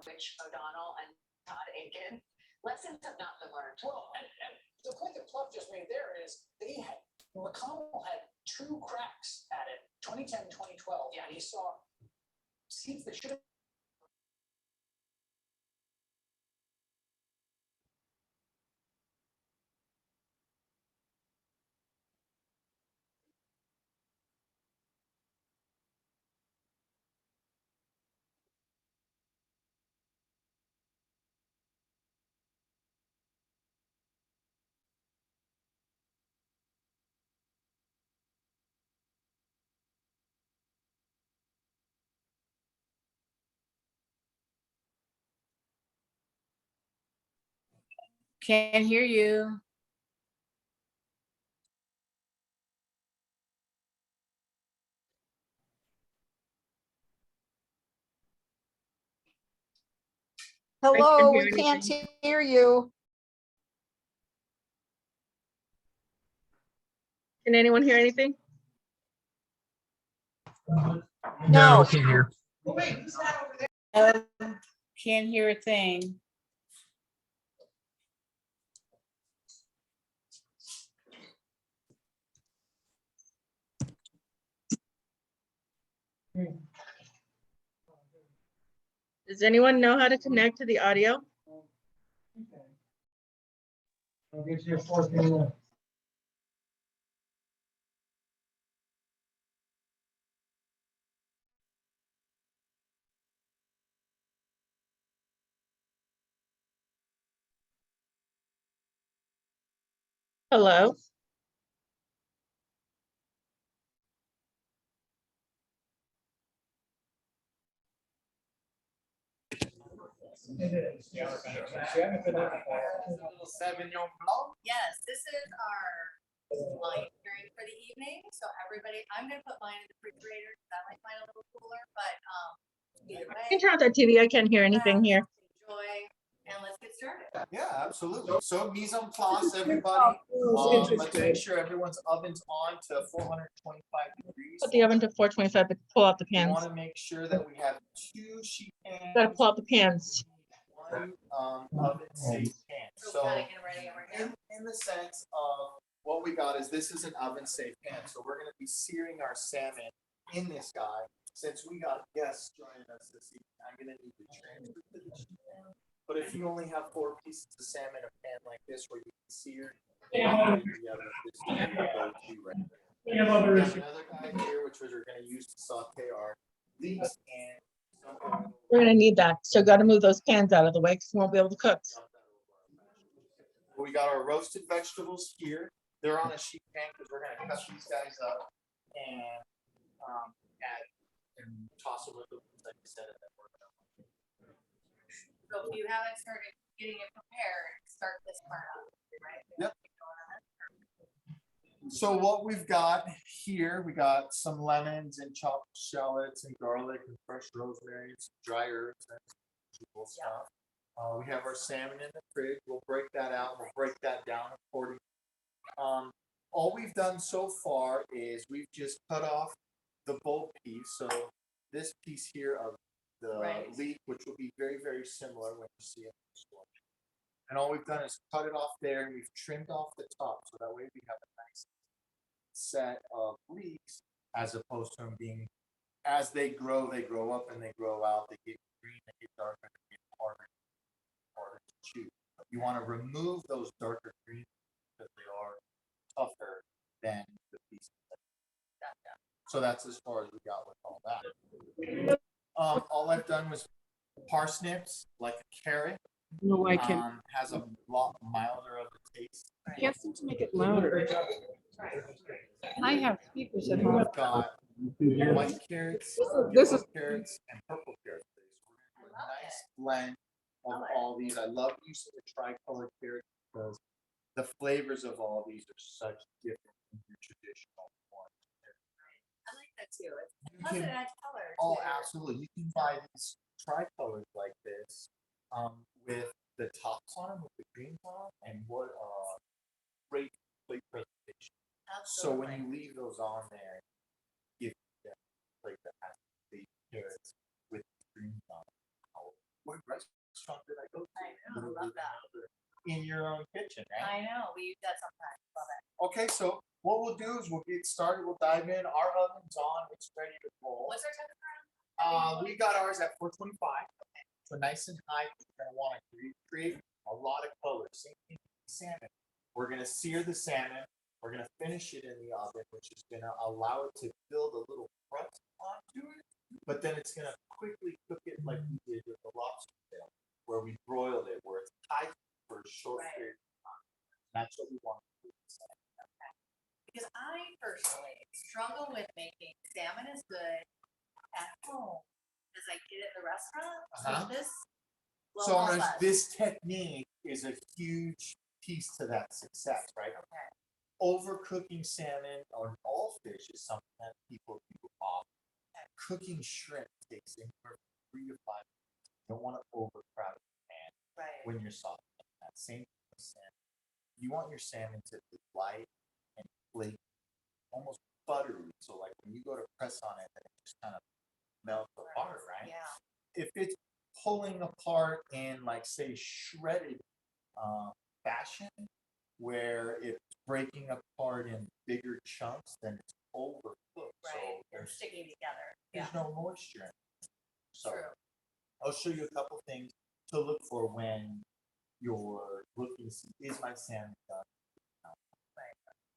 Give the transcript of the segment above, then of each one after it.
Rich O'Donnell and Todd Aiken. Lessons have not been learned. Well, and the point that Pluff just made there is McConnell had 2 cracks at it, 2010, 2012, and he saw seeds that should have. Can't hear you. Hello, we can't hear you. Can anyone hear anything? No. We can't hear. Can't hear a thing. Does anyone know how to connect to the audio? I'll get you a 4th minute. Hello? Yes, this is our wine hearing for the evening. So everybody, I'm gonna put mine in the refrigerator because I like mine a little cooler, but either You can way. turn off that TV. I can't hear anything here. Enjoy and let's get started. Yeah, absolutely. So mise en place, everybody. Let's make sure everyone's oven's on to 425 degrees. Put the oven to 425 to pull out the We pans. want to make sure that we have 2 sheet pans. Gotta pull out the pans. One oven safe pan. So Gotta get ready over here. in the sense of what we got is this is an oven safe pan. So we're going to be searing our salmon in this guy. Since we got guests joining us this evening, I'm going to need to transfer to the sheet pan. But if you only have 4 pieces of salmon in a pan like this where you can sear, we have another guy here, which we're going to use to saute our leeks and. We're gonna need that. So gotta move those pans out of the way because we won't be able to cook. We got our roasted vegetables here. They're on a sheet pan because we're gonna cut these guys up and add and toss them with the like you said. So if you haven't started getting it prepared, start this part up, right? Yep. So what we've got here, we got some lemons and chopped shallots and garlic and fresh rosemary and some dry herbs and usual stuff. We have our salmon in the fridge. We'll break that out. We'll break that down accordingly. All we've done so far is we've just cut off the bulk piece. So this piece here of the leek, which will be very, very similar when you see it in the store. And all we've done is cut it off there, and we've trimmed off the top, so that way we have a nice set of leeks, as opposed to them being, as they grow up and they grow out, they get green, they get darker, they get harder to chew. You want to remove those darker greens because they are tougher than the pieces. So that's as far as we got with all that. All I've done was parsnips, like a carrot. No, I can. Has a lot milder of a taste. He asked him to make it louder. I have speakers at home. We've got white carrots, This is carrots, and purple carrots. So we're gonna do a nice blend of all these. I love using the tricolored carrots because the flavors of all these are such different from your traditional ones. I like that too. Plus it adds color. Oh, too. absolutely. You can buy these tricolors like this with the tops on them, with the greens on them, and what great plate presentation. So when you leave those on there, give them plate that has the carrots with the greens on it. What restaurant in your own kitchen, right? I know, we use that sometimes, love it. Okay, so what we'll do is we'll get started, we'll dive in, our oven's on, it's ready to roll. What's our temperature? We got ours at 425, so nice and high, we're gonna wanna create a lot of color, same thing with salmon. We're gonna sear the salmon, we're gonna finish it in the oven, which is gonna allow it to build a little crust onto it, but then it's gonna quickly cook it like we did with the lobster tail, where we broiled it, where it's tight for a short Right. period of time. That's what we want to do with salmon. Because I personally struggle with making salmon as good at home as I get at the restaurant. Uh-huh. So this will So help us. this technique is a huge piece to that success, right? Okay. Overcooking salmon or all fish is something that people do often. Cooking shrimp takes anywhere from 3 to 5 minutes. You don't want to overcrowd the pan Right. when you're sauteing that. Same thing with salmon. You want your salmon to be light and flaky, almost buttery. So like when you go to press on it, then it just kind of melts apart, right? Yeah. If it's pulling apart in like say shredded fashion, where it's breaking apart in bigger chunks, then it's overcooked. So Right. They're there's sticking together. Yeah. no moisture in it. So True. I'll show you a couple things to look for when you're looking to see, is my salmon done?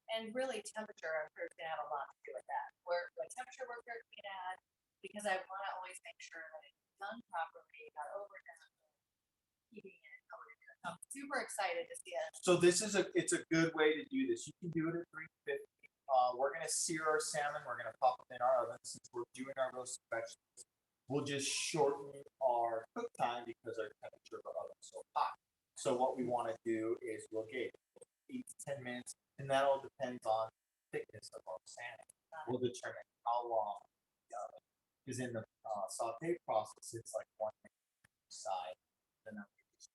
And really temperature, I'm sure, is gonna have a lot to do with that. What temperature we're cooking at, because I wanna always make sure that it's done properly, not overdone, keeping it over good. I'm super excited to see it. So it's a good way to do this. You can do it at 350. We're gonna sear our salmon. We're gonna pop it in our oven since we're doing our roasted vegetables. We'll just shorten our cook time because our temperature of our oven is so hot. So what we want to do is we'll get 8 to 10 minutes, and that all depends on the thickness of our salmon. We'll determine how long the oven. Because in the saute process, it's like 1 minute each side. Then that we just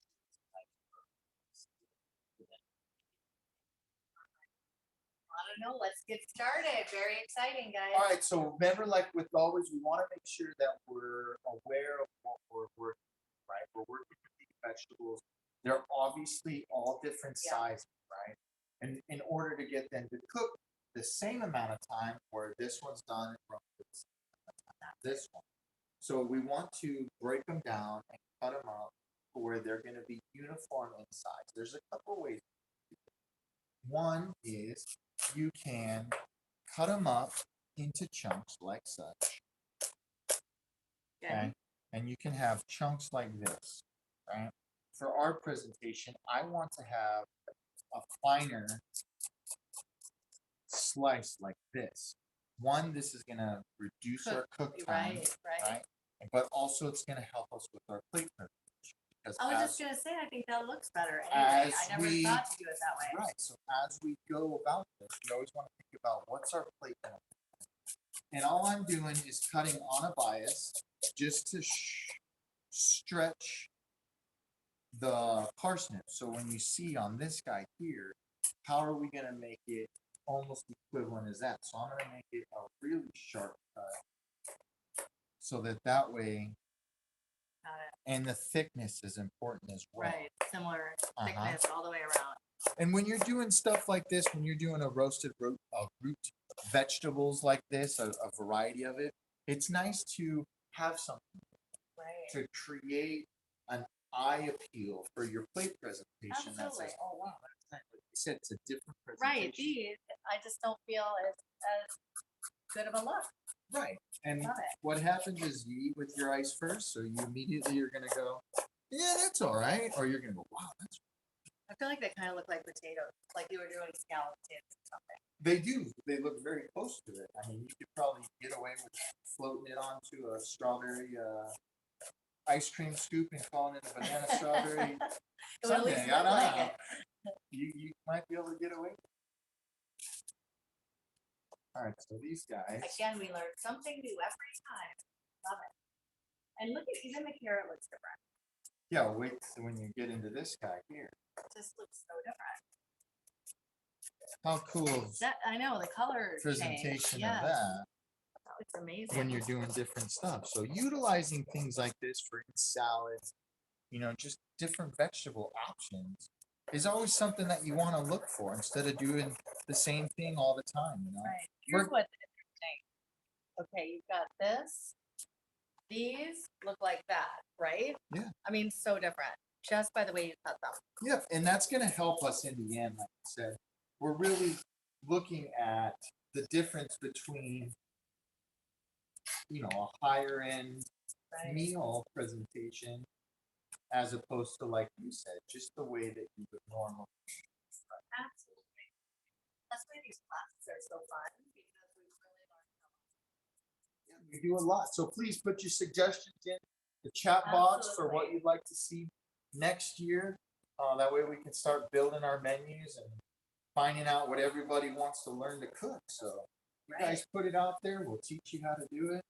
I don't know, let's get started. Very exciting, guys. all right, so remember, like with always, we want to make sure that we're aware of what we're working with, right? We're working with these vegetables. They're obviously all different Yeah. sizes, right? And in order to get them to cook the same amount of time, where this one's done from this one. So we want to break them down and cut them up to where they're going to be uniform in size. There's a couple ways. One is you can cut them up into chunks like such. Okay. And you can have chunks like this, right? For our presentation, I want to have a finer slice like this. One, this is gonna reduce our cook time, Right. But also it's gonna help us with our plate preparation. Because I was just gonna say, I think that looks better anyway. I never thought to do it that way. Right, so as we go about this, we always want to think about what's our plate gonna be. And all I'm doing is cutting on a bias just to stretch the parsnip. So when you see on this guy here, how are we gonna make it almost equivalent as that? So I'm gonna make it a really sharp cut, so that way, Got it. and the thickness is important as well. Right, similar Uh-huh. thickness all the way around. And when you're doing stuff like this, when you're doing a roasted root vegetables like this, a variety of it, it's nice to have something Right. to create an eye appeal for your plate presentation that says, Absolutely. oh wow, that's nice. Like you said, it's a different Right, presentation. these, I just don't feel as good of a look. Right. And Love it. what happens is you eat with your eyes first, so you immediately you're gonna go, yeah, that's all right, or you're gonna go, wow, that's. I feel like they kind of look like potatoes, like you were doing scalloped potatoes or something. They do. They look very close to it. I mean, you could probably get away with floating it onto a strawberry ice cream scoop and calling it a banana strawberry. It would at least Someday, I look don't like know. it. You might be able to get away with it. All right, so these guys. Again, we learn something new every time. Love it. And look at, even the carrot looks different. Yeah, wait till when you get into this guy here. It just looks so different. How cool is That, I know, the color presentation change. of Yes, that that looks amazing. when you're doing different stuff. So utilizing things like this for salads, just different vegetable options is always something that you want to look for instead of doing the same thing all the time, you know? Right. Here's what's interesting. Okay, you've got this. These look like that, right? Yeah. I mean, so different, just by the way you cut them. Yeah, and that's gonna help us in the end, like I said. We're really looking at the difference between, a higher end Right. meal presentation as opposed to, like you said, just the way that you would normally. Absolutely. That's why these classes are so fun because we really learn so much. We do a lot, so please put your suggestions in the chat box for what Absolutely. you'd like to see next year. That way we can start building our menus and finding out what everybody wants to learn to cook. So you guys put it out there. We'll teach you how to do it.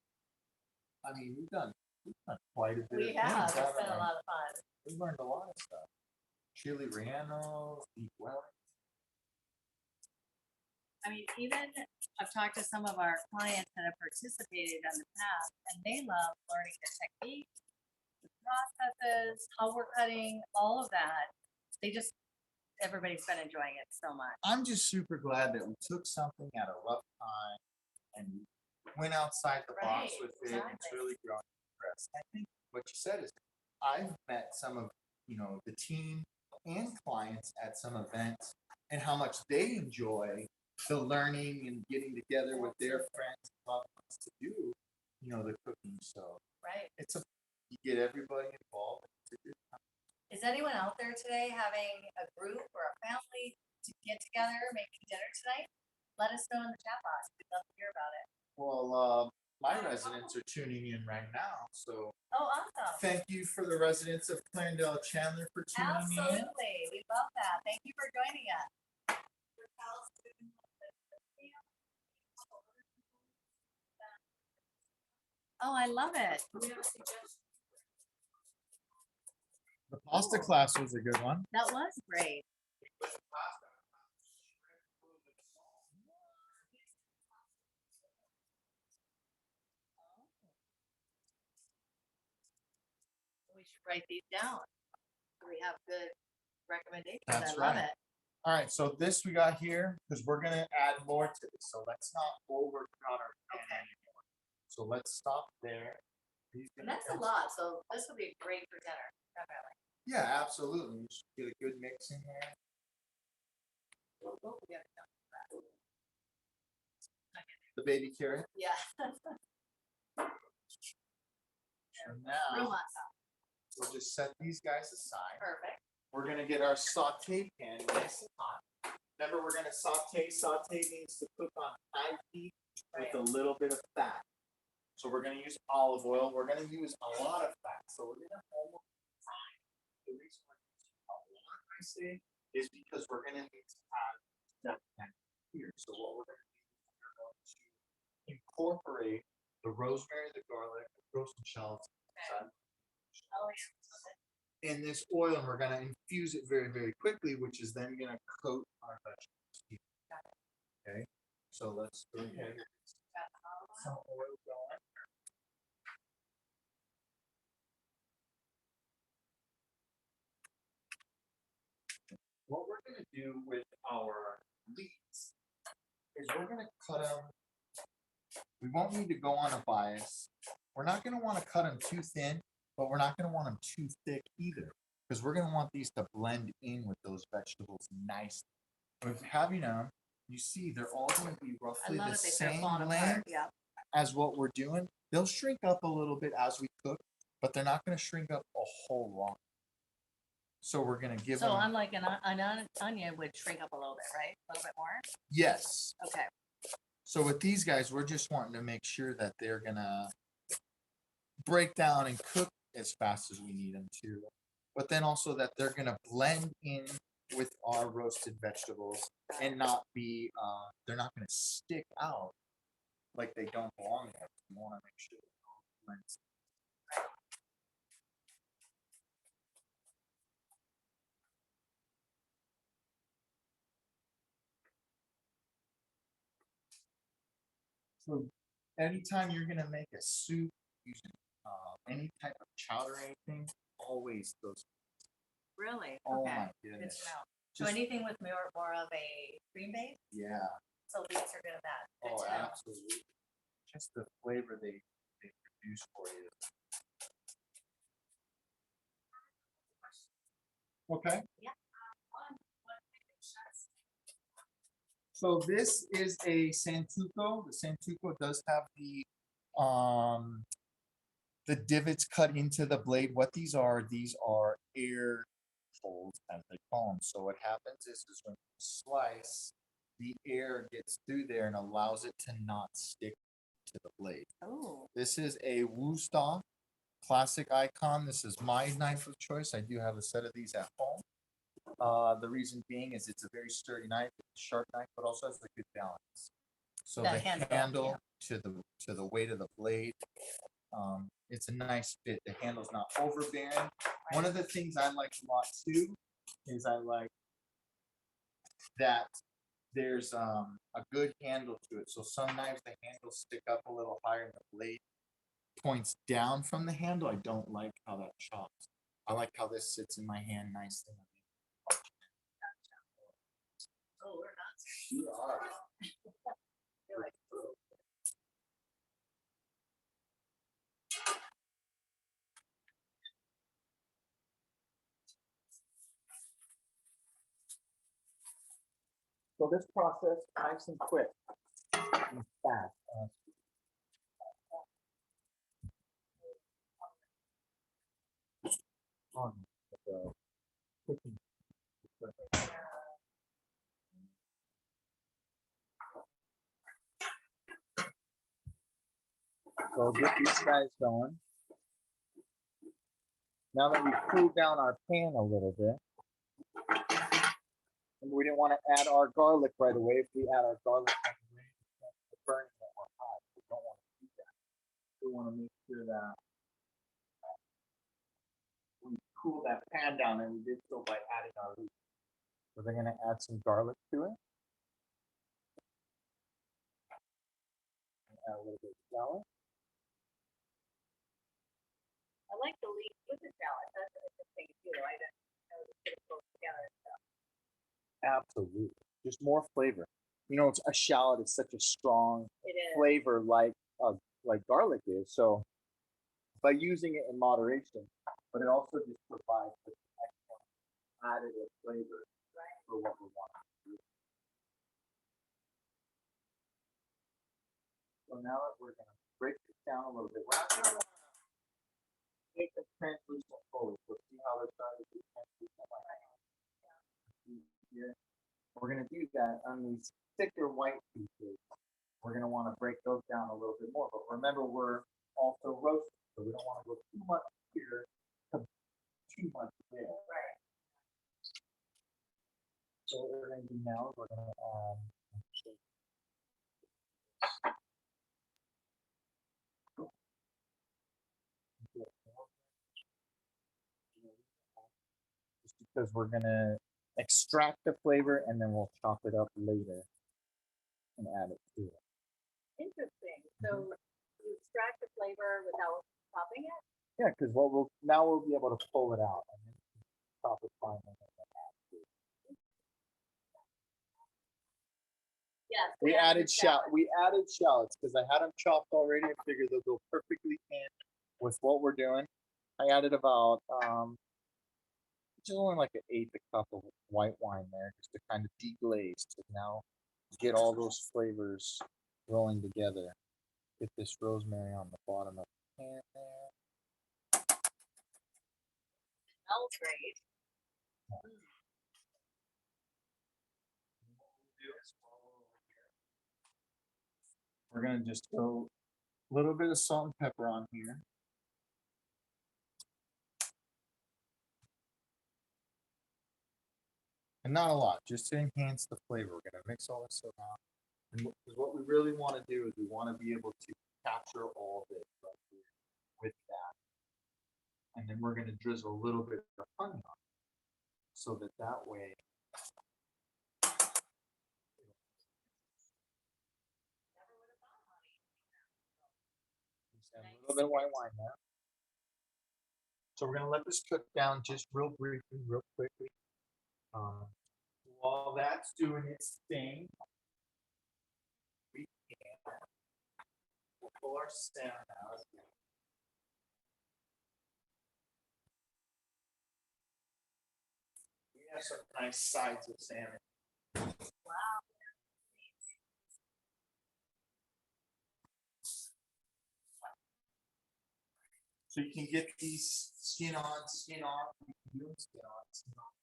I mean, we've done quite a bit. We of have. things, It's been a haven't lot of fun. we? We've learned a lot of stuff. Chili rellenos, deep well. I mean, even I've talked to some of our clients that have participated in the past, and they love learning the technique, the processes, how we're cutting, all of that. Everybody's been enjoying it so much. I'm just super glad that we took something at a rough time and went outside the box Right, with it. And it's exactly. really grown interest. I think what you said is I've met some of the team and clients at some events and how much they enjoy the learning and getting together with their friends and loved ones to do the cooking. So Right. you get everybody involved. It's a good time. Is anyone out there today having a group or a family to get together, making dinner tonight? Let us know in the chat box. We'd love to hear about it. Well, my residents are tuning in right now, so Oh, awesome. thank you for the residents of Clarendale Chandler for tuning in. Absolutely. We love that. Thank you for joining us. Oh, I love it. The pasta class was a good one. That was great. We should write these down. We have good recommendations. That's I love right. it. All right, so this we got here because we're gonna add more to this. So let's not overcrowd our pan anymore. So let's stop there. And that's a lot. So this would be great for dinner. Definitely. Yeah, absolutely. You should get a good mix in there. Oh, we gotta go. The baby carrot. Yeah. And Real now hot sauce. we'll just set these guys aside. Perfect. We're gonna get our saute pan nice and hot. Remember, we're gonna saute. Saute means to cook on high heat with a little bit of fat. So we're gonna use olive oil. We're gonna use a lot of fat. So we're gonna almost fry. The reason we're using a lot, I say, is because we're gonna need to add that pan here. So what we're gonna do is we're going to incorporate the rosemary, the garlic, throw some shallots inside. Oh, yeah. In this oil, and we're going to infuse it very, very quickly, which is then going to coat our vegetables. Okay, so let's go ahead and get some oil going. What we're going to do with our leeks is we're going to cut them. We won't need to go on a bias. We're not going to want to cut them too thin, but we're not going to want them too thick either, because we're going to want these to blend in with those vegetables nicely. With having them, you see they're all going to be I roughly love the it. They start same falling length apart. Yeah. as what we're doing. They'll shrink up a little bit as we cook, but they're not going to shrink up a whole lot. So we're going to give So them. unlike an onion would shrink up a little bit, right? A little bit more. Yes. Okay. So with these guys, we're just wanting to make sure that they're going to break down and cook as fast as we need them to, but then also that they're going to blend in with our roasted vegetables and not be they're not going to stick out like they don't belong there. We want to make sure it all blends. So anytime you're going to make a soup using any type of chowder or anything, always those. Really? Oh Okay. my Good goodness. to know. So Just- anything with more of a cream base, Yeah. so these are good at that. Good Oh, to know. absolutely. Just the flavor they produce for you. Okay. So this is a Santuco. The Santuco does have the divots cut into the blade. What these are air holes, as they call them. So what happens is when you slice, the air gets through there and allows it to not stick to the blade. Oh, This is a Woostock classic icon. This is my knife of choice. I do have a set of these at home. The reason being is it's a very sturdy knife, it's a sharp knife, but also has a good balance. So The the handle, handle to the weight of the blade, it's a nice fit. The handle's not overbearing. One of the things I like a lot too is I like that there's a good handle to it. So some knives the handles stick up a little higher and the blade points down from the handle. I don't like how that chops. I like how this sits in my hand nicely. oh, we're not. You are. You're like, ooh. So this process, nice and quick, and fast. On the cooking. So get these guys going. Now that we've cooled down our pan a little bit, and we didn't want to add our garlic right away. If we add our garlic right away, it's burning it or hot. We don't want to do that. We want to make sure that we cool that pan down, and we did so by adding our leek. So they're going to add some garlic to it. And add a little bit of flour. I like the leek with the salad. That's a good thing too. I didn't know the two go together. So. Absolutely. Just more flavor. You know, a shallot is such a strong It is. flavor like garlic is. So by using it in moderation, but it also just provides an excellent additive flavor for what we want to do. So now that we're going to break this down a little bit, we're not going to make the translucent fully. So see how they're starting to be translucent like here. We're going to do that on these thicker white pieces. We're going to want to break those down a little bit more. But remember, we're also roasting, so we don't want to go too much here to too much there. Right. So what we're going to do now is we're going to just because we're going to extract the flavor and then we'll chop it up later and add it to it. Interesting. So you extract the flavor without chopping it? Yeah, because we'll be able to pull it out and then chop it fine and then add to it. Yes. We added shallots because I had them chopped already and figured they'll go perfectly in with what we're doing. I added about just only like an eighth a cup of white wine there just to kind of deglaze to now get all those flavors rolling together. Get this rosemary on the bottom of the pan there. Smells great. We're gonna just throw a little bit of salt and pepper on here. And not a lot, just to enhance the flavor. We're gonna mix all this around. And what we really want to do is we want to be able to capture all of it right here with that. And then we're gonna drizzle a little bit of honey on it, so that way. A little bit of white wine there. So we're gonna let this cook down just real briefly, real quickly. while that's doing its thing, we can pull our salmon out. We have some nice sides of salmon. So you can get these skin on, skin off. You can do them skin on, skin off.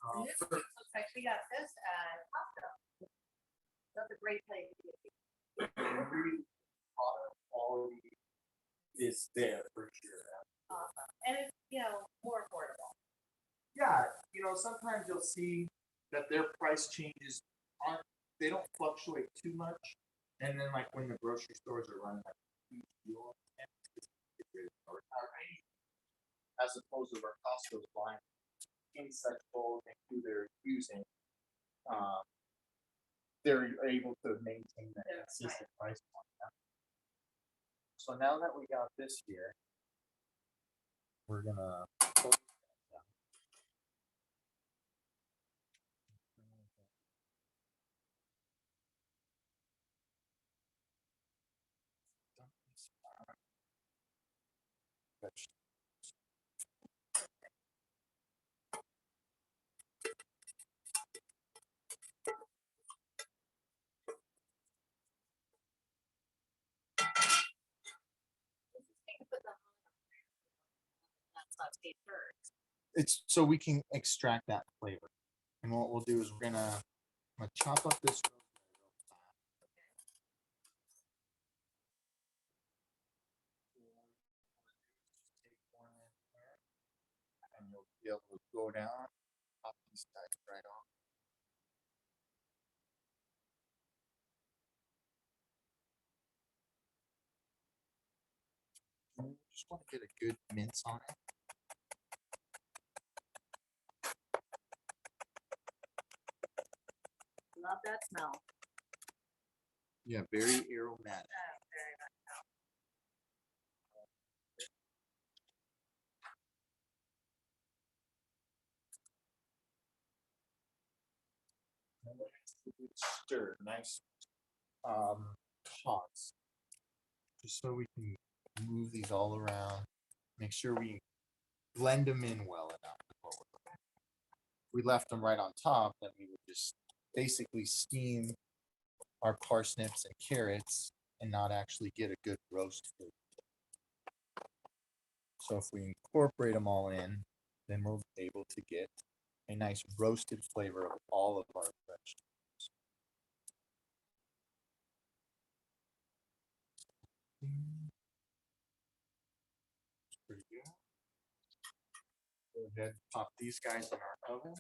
And this looks like we got this at Costco. That's a great place to get these. Every product quality is there for sure. Awesome. And it's, you know, more affordable. Yeah, sometimes you'll see that their price changes they don't fluctuate too much. And then like when the grocery stores are running like huge deal, as opposed to where Costco's buying in such bulk and who they're using, they're able to maintain that consistent price point. So now that we got this here, we're gonna close that down. That's not state first. It's so we can extract that flavor. And what we'll do is I'm gonna chop up this rosemary real fast. Take one in there, and you'll be able to go down, pop these guys right off. And you just want to get a good mince on it. Love that smell. Yeah, very aromatic. Very much so. Stir, nice toss. Just so we can move these all around. Make sure we blend them in well enough. If we left them right on top, then we would just basically steam our parsnips and carrots and not actually get a good roast food. So if we incorporate them all in, then we're able to get a nice roasted flavor of all of our vegetables. Pretty good. Go ahead and pop these guys in our oven.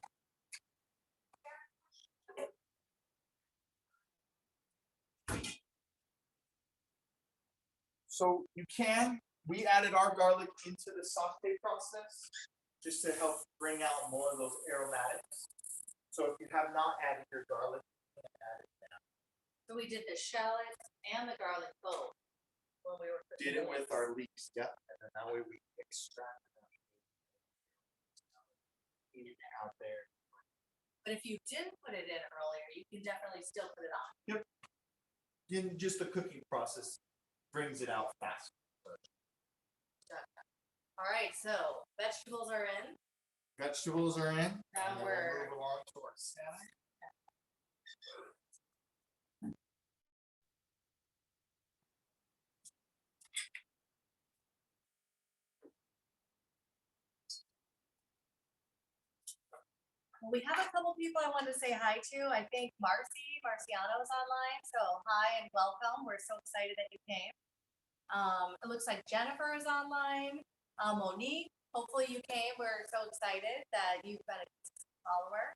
So we added our garlic into the saute process just to help bring out more of those aromatics. So if you have not added your garlic, you can add it now. So we did the shallots and the garlic both when we were. Did it with our leeks, yeah, and then that way we extract them out there. But if you didn't put it in earlier, you can definitely still put it on. Yep. Just the cooking process brings it out faster. All right, so vegetables are in. Vegetables are in. Now and then we're- we'll move along to our salad. We have a couple people I wanted to say hi to. I think Marciano is online. So hi and welcome. We're so excited that you came. It looks like Jennifer is online. Monique, hopefully you came. We're so excited that you've been a follower.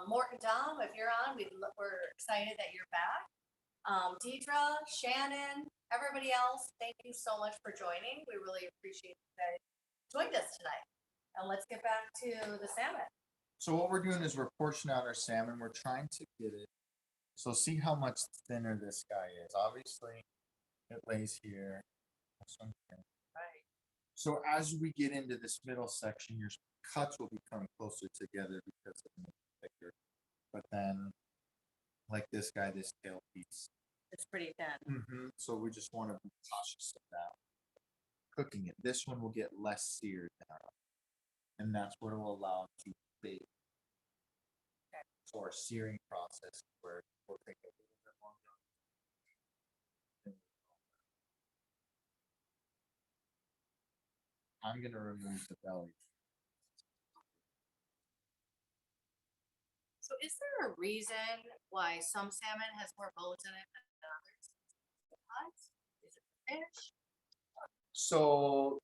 Morton Dom, if you're on, we're excited that you're back. Deidre, Shannon, everybody else, thank you so much for joining. We really appreciate you guys joined us tonight. And let's get back to the salmon. So what we're doing is we're portioning out our salmon. We're trying to get it. So see how much thinner this guy is. Obviously, it lays here. This one here. Right. So as we get into this middle section, your cuts will become closer together because of the thicker. But then, like this guy, this tail piece. It's pretty thin. So we just want to be cautious of that. Cooking it. This one will get less seared now. And that's what will allow it to bake. So our searing process where we'll take a little bit longer. I'm gonna remove the belly. So is there a reason why some salmon has more bones in it than others? What? Is it fish? So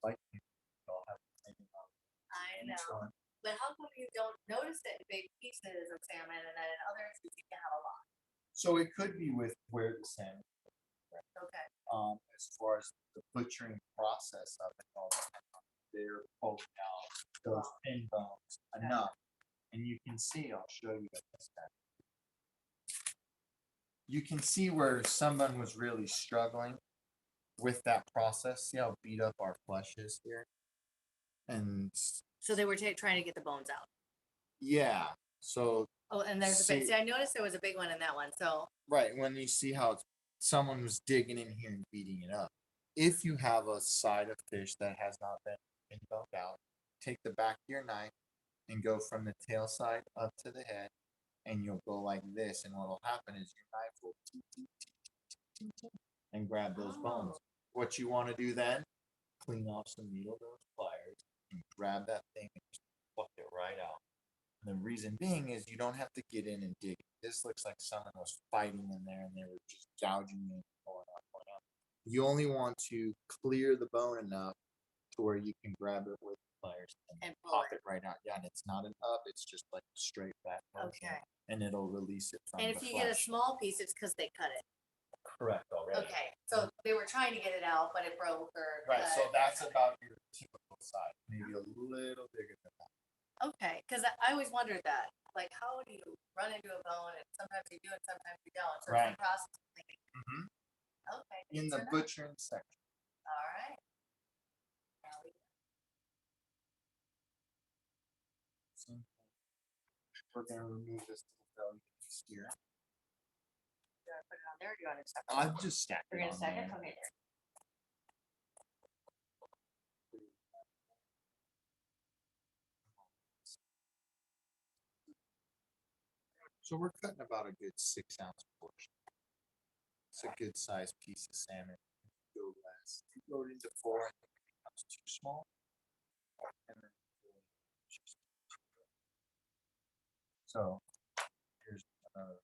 like all have the same amount I of each know. one. But how come you don't notice it in big pieces of salmon and then in others you seem to have a lot? So it could be with where the salmon. Okay. As far as the butchering process of it all, they're pulling out those thin bones enough. And you can see, I'll show you this time. You can see where someone was really struggling with that process. See how beat up our flesh is here? And So they were trying to get the bones out. yeah, so Oh, and there's a big, See- see, I noticed there was a big one in that one, so. right, when you see how someone was digging in here and beating it up. If you have a side of fish that has not been boned out, take the back of your knife and go from the tail side up to the head, and you'll go like this. And what'll happen is your knife will and grab those bones. What you want to do then, clean off some needle nose pliers and grab that thing and just pluck it right out. And the reason being is you don't have to get in and dig. This looks like someone was fighting in there and they were just gouging and pulling out. You only want to clear the bone enough to where you can grab it with pliers and pop it right out. Yeah, and it's not an up, it's just like a straight back motion. Okay. And it'll release it from And the if you get a flesh. small piece, it's because they cut it. Correct already. Okay, so they were trying to get it out, but it broke or. Right, so cut. that's about your typical size, maybe a little bigger than that. Okay, because I always wondered that, like, how do you run into a bone and sometimes you do it, sometimes you don't, so it's Right. a process of cleaning. Mhm. Okay. In good the to know. butchering section. All right. Now we- We're gonna remove this little belly piece here. Do I put it on there or do you want to stack it? I've just stacked We're it gonna on stack it? there. Okay. So we're cutting about a good 6-ounce portion. It's a good sized piece of salmon. Go less. If you go into 4, I think it becomes too small. And then so here's another.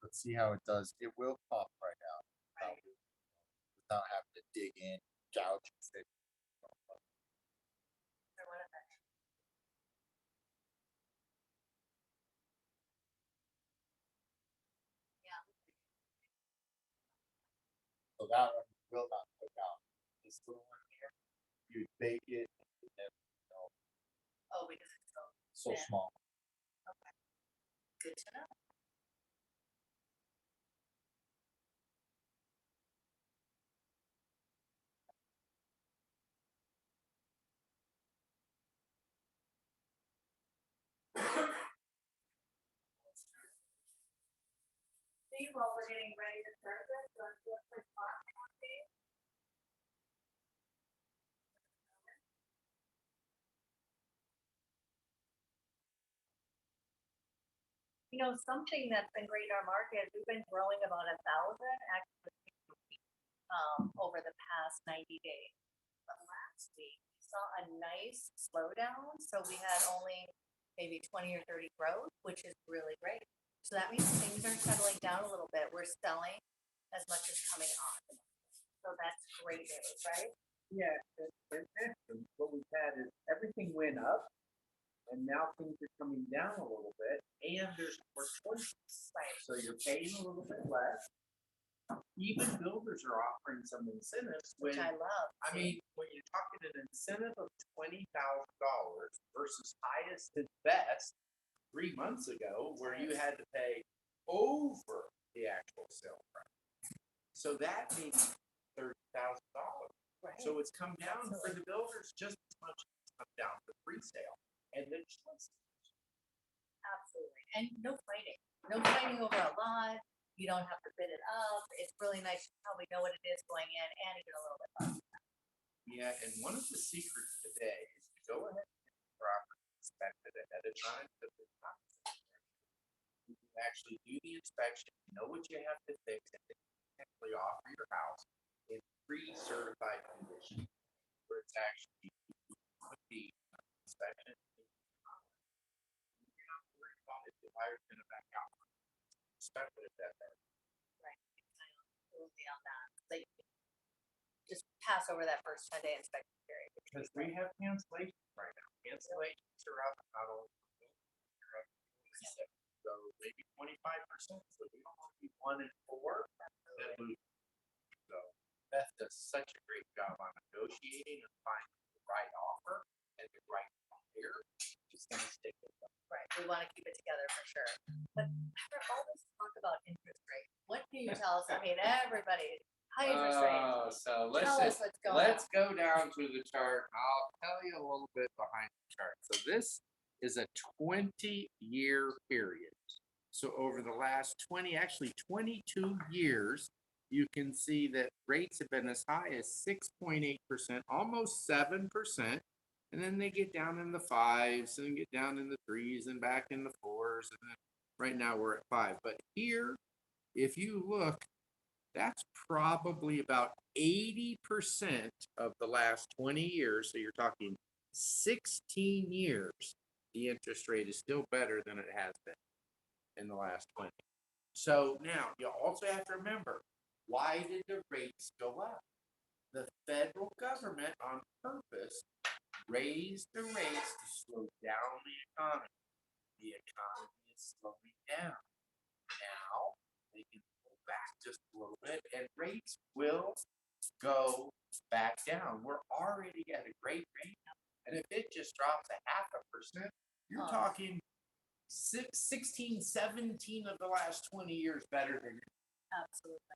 Let's see how it does. It will pop right out without having to dig in, gouge and fix. So what if I- Yeah. So that one will not cook out. This little one here, you bake it, and you never know, Oh, because it's so Yeah. small. good to know. See, while we're getting ready to serve this, let's do a quick pause, please. You know, something that's been great in our market, we've been growing about 1,000 actually over the past 90 days. But last week, we saw a nice slowdown, so we had only maybe 20 or 30 growth, which is really great. So that means things are settling down a little bit. We're selling as much as coming on. So that's great news, right? Yeah, and actually, what we've had is everything went up, and now things are coming down a little bit, and there's more choices. Right. So you're paying a little bit less. Even builders are offering some incentives when, Which I love. I mean, when you're talking an incentive of $20,000 versus highest and best 3 months ago, where you had to pay over the actual sale price. So that means $30,000. Right. So it's come down for the builders just as much as it's come down for pre-sale. And the choice. Absolutely. And no fighting. No fighting over a lot. You don't have to bid it up. It's really nice to probably know what it is going in and you get a little bit less. Yeah, and one of the secrets today is to go ahead and get the property inspected ahead of time. So there's not you can actually do the inspection, know what you have to fix, and then actually offer your house in pre-certified condition, where it's actually could be inspection. You're not worried about if the buyer's gonna back out. Especially if that's Right. Absolutely on that. Like just pass over that first 10-day inspection period. because we have cancellations right now. Cancellations are up not only they're up 47, so maybe 25%. So we don't want to be 1 in 4 that lose. So Beth does such a great job on negotiating and finding the right offer and the right buyer. She's gonna stick with them. Right. We want to keep it together for sure. But after all this talk about interest rate, what can you tell us? I mean, everybody, high interest rates. So Tell us what's going on. let's go down to the chart. I'll tell you a little bit behind the chart. So this is a 20-year period. So over the last 22 years, you can see that rates have been as high as 6.8%, almost 7%. And then they get down in the 5s and get down in the 3s and back in the 4s. And then right now we're at 5. But here, if you look, that's probably about 80% of the last 20 years. So you're talking 16 years, the interest rate is still better than it has been in the last 20. So now you also have to remember, why did the rates go up? The federal government on purpose raised the rates to slow down the economy. The economy is slowing down. Now they can pull back just a little bit and rates will go back down. We're already at a great rate. And if it just drops a 0.5%, you're talking 16, 17 of the last 20 years better than it. Absolutely.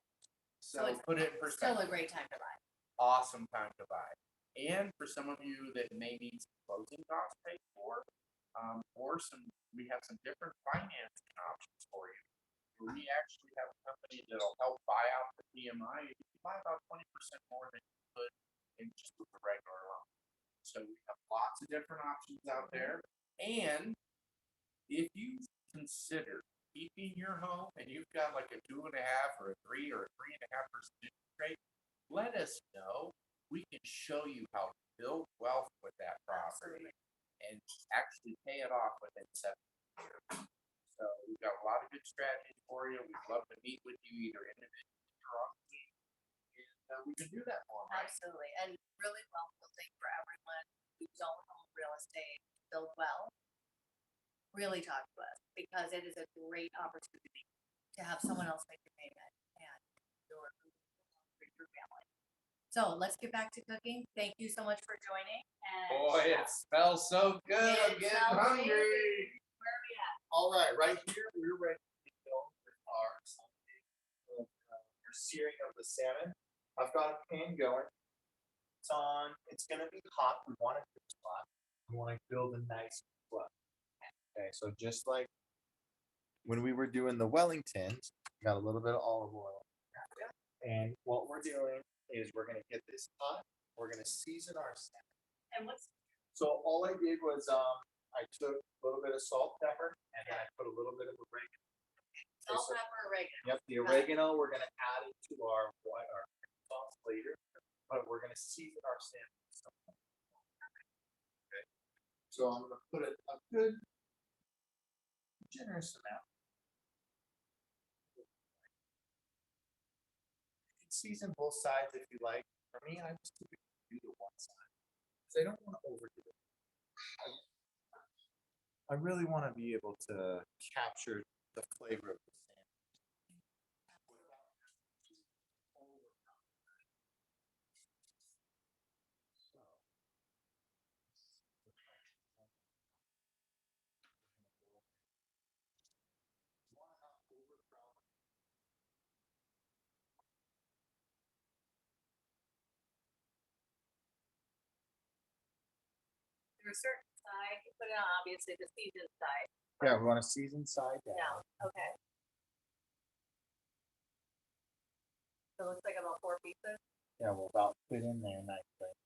So it's put it in perspective. Still a great time to buy. Awesome time to buy. And for some of you that may need some closing costs paid for, or we have some different financing options for you. We actually have a company that'll help buy out the PMI. You can buy about 20% more than you could in just with a regular loan. So we have lots of different options out there. And if you consider keeping your home and you've got like a 2.5 or a 3 or a 3.5% interest rate, let us know. We can show you how to build wealth with that property and actually pay it off within 7 years. So we've got a lot of good strategies for you. We'd love to meet with you either individually or on the team. And we can do that for them. Right? Absolutely. And really helpful thing for everyone who don't own real estate, build well. Really talk to us because it is a great opportunity to have someone else make the payment and your family. So let's get back to cooking. Thank you so much for joining. And Boy, it smells so good. I'm It getting smells hungry. amazing. Where are we at? All right here, we're ready to go with our searing of the salmon. I've got a pan going. It's on. It's gonna be hot. We want it to be hot. We want to build a nice flow. Okay, so just like when we were doing the Wellingtons, got a little bit of olive oil. And what we're doing is we're gonna get this hot. We're gonna season our salmon. And what's So all I did was I took a little bit of salt, pepper, and then I put a little bit of oregano. salt, so- pepper, oregano? Yep, the oregano we're gonna add it to our sauce later, but we're gonna season our salmon. Okay, so I'm gonna put a good generous amount. You can season both sides if you like. For me, I just typically do the one side because I don't want to overdo it. I really want to be able to capture the flavor of the salmon. there a certain side, you put it on, obviously the seasoned side, Yeah, we want a seasoned side down. down, okay. So it looks like about 4 pieces. Yeah, we'll about fit in there nicely.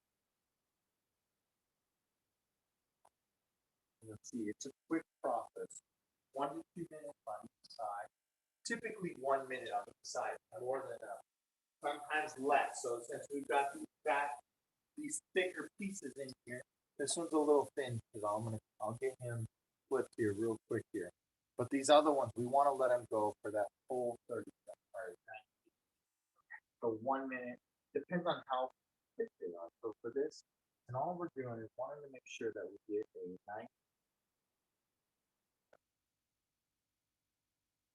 Let's see, it's a quick process. 1 to 2 minutes on each side. Typically 1 minute on each side, more than sometimes less. So since we've got these thicker pieces in here, this one's a little thin because I'll get him flipped here real quick here. But these other ones, we want to let them go for that full 30 seconds. All right, so 1 minute, depends on how thick they are. So for this, and all we're doing is wanting to make sure that we get a nice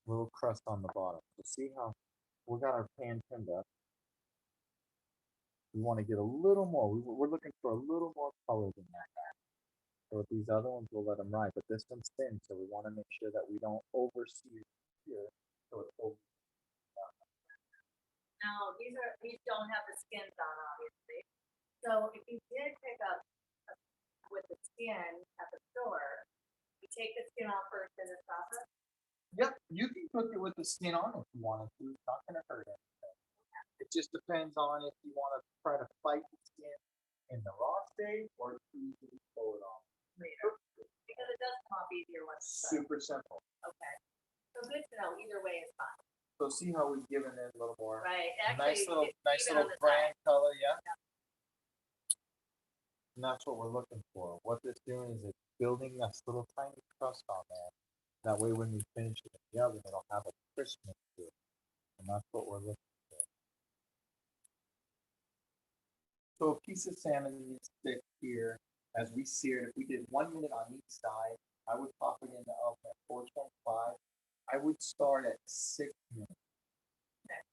little crust on the bottom. So see how we got our pan turned up. We want to get a little more. We're looking for a little more color than that. So with these other ones, we'll let them ride. But this one's thin, so we want to make sure that we don't oversear here. So it's over. Now, these don't have the skins on, obviously. So if you did pick up with the skin at the store, you take the skin off first in the process. Yep, you can cook it with the skin on if you wanted to. It's not going to hurt anything. It just depends on if you want to try to fight the skin in the raw state or easily pull it off. Later, because it does come off easier once it's done. Super simple. Okay, so good to know. Either way is fine. So see how we've given it a little more. Right. Nice Actually, nice even on little the brand side. color, yeah. And that's what we're looking for. What this doing is it's building this little tiny crust on there. That way when we finish it in the oven, it'll have a crispness to it. And that's what we're looking for. So a piece of salmon needs to stick here as we sear it. If we did 1 minute on each side, I would pop it in the oven at 425. I would start at 6 minutes.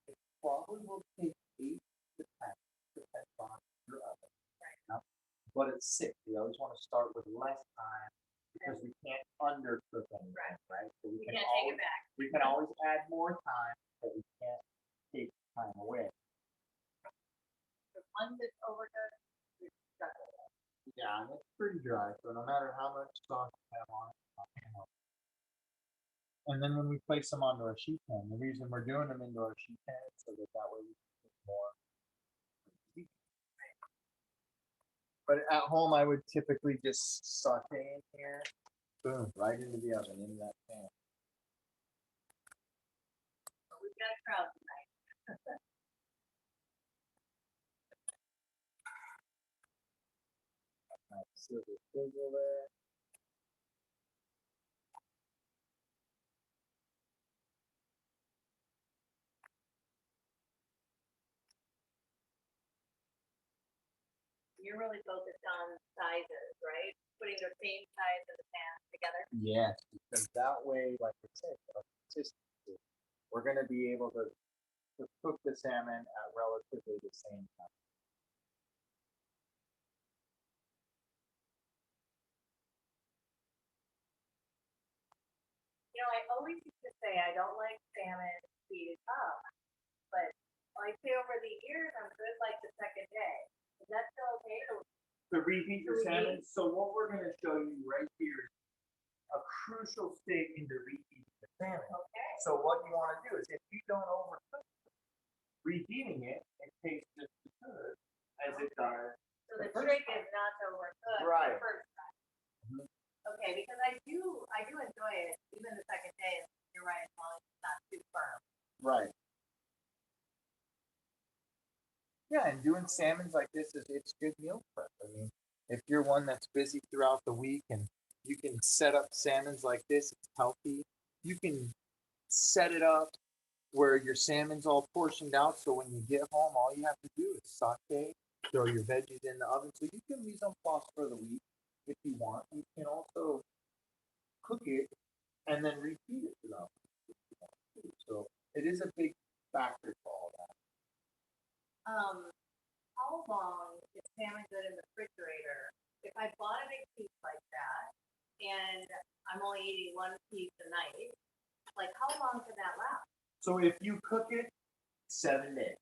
It probably will take 8 to 10, depends on your oven. Right. But it's 6. We always want to start with less time because we can't undercook anything, right? So We can't take it back. we can always add more time, but we can't take time away. The one that's overcooked, you're stuck with it. Yeah, and it's pretty dry, so no matter how much sauce you have on it, it's not gonna help. And then when we place them onto our sheet pan, the reason we're doing them into our sheet pan is so that way we can get more. But at home, I would typically just saute in here, boom, right into the oven, into that pan. But we've got a crowd tonight. Nice silver sizzle there. You're really focused on sizes, right? Putting the same size of the pan together. Yes, because that way, like I said, consistency, we're gonna be able to cook the salmon at relatively the same time. You know, I always used to say I don't like salmon heated up, but I say over the years I'm good like the second day. Is that still okay? To reheat your salmon, so what we're gonna show you right here is a crucial stage into reheating the salmon. Okay. So what you wanna do is if you don't overcook it, reheating it, it tastes just as good as it does. So the trick is not to overcook Right. the first time. Mhm. Okay, because I do enjoy it even the second day. You're right, as long as it's not too firm. Right. Yeah, and doing salmons like this it's good meal prep. I mean, if you're one that's busy throughout the week and you can set up salmons like this, it's healthy. You can set it up where your salmon's all portioned out, so when you get home, all you have to do is saute, throw your veggies in the oven. So you can mise en place for the week if you want. You can also cook it and then reheat it throughout the week. So it is a big factor for all that. How long is salmon good in the refrigerator? If I bought a big piece like that and I'm only eating one piece a night, like how long can that last? So if you cook it 7 days.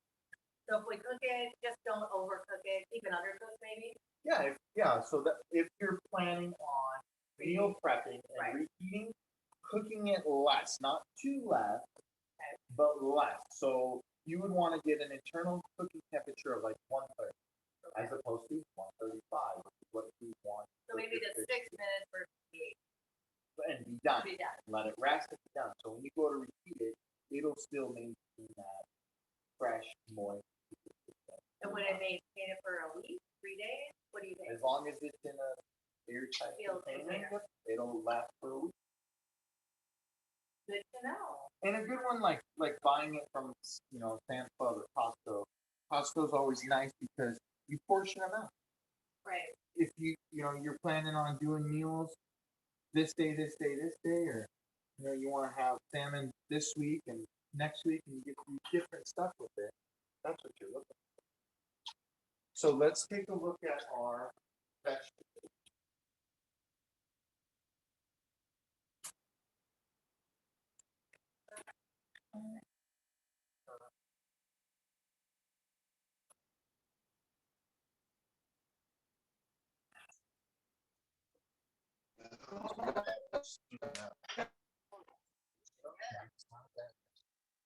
So if we cook it, just don't overcook it, even undercook maybe? Yeah, so that if you're planning on meal prepping and Right. reheating, cooking it less, not too less, but less. So you would want to get an internal cooking temperature of like 130, as opposed to 135, which is what you want. So maybe the 6 minutes versus the 8. And be done. Be done. Let it rest and be done. So when you go to reheat it, it'll still maintain that fresh, moist. And would it maintain it for a week, 3 days? What do you think? As long as it's in a airtight Sealed container, container. it'll last for a week. Good to know. And a good one, like buying it from Sam's Club or Costco. Costco's always nice because you portion them out. Right. If you're planning on doing meals this day, or you want to have salmon this week and next week, and you get some different stuff with it. That's what you're looking for. So let's take a look at our vegetables.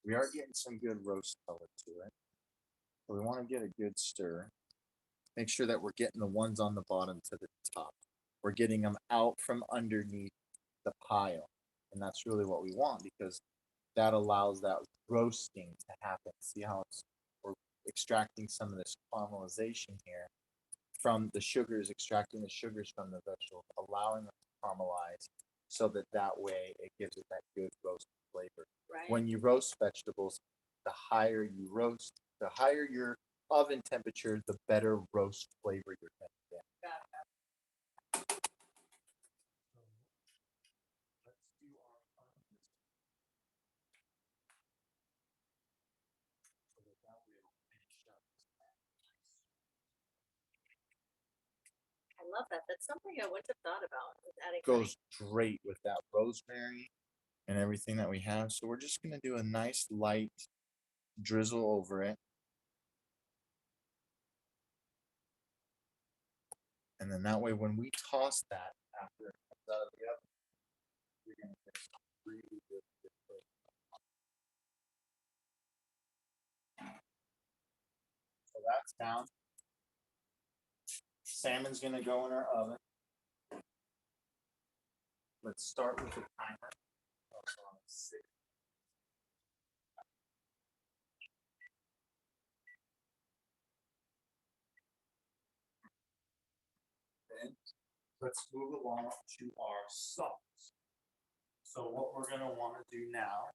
We are getting some good roast color to it. So we want to get a good stir. Make sure that we're getting the ones on the bottom to the top. We're getting them out from underneath the pile. And that's really what we want, because that allows that roasting to happen. See how we're extracting some of this caramelization here from the sugars, extracting the sugars from the vegetables, allowing them to caramelize, so that way it gives it that good roast flavor. Right. When you roast vegetables, the higher you roast, the higher your oven temperature, the better roast flavor you're going to get. Gotcha. Let's do our so that way it'll finish up. I love that. That's something I wouldn't have thought about. With adding Goes great with that rosemary and everything that we have. So we're just going to do a nice light drizzle over it. And then that way, when we toss that after it comes out of the oven, you're going to get some really good flavor. So that's down. Salmon's going to go in our oven. Let's start with the timer. Also on 6. Then let's move along to our sauce. So what we're going to want to do now,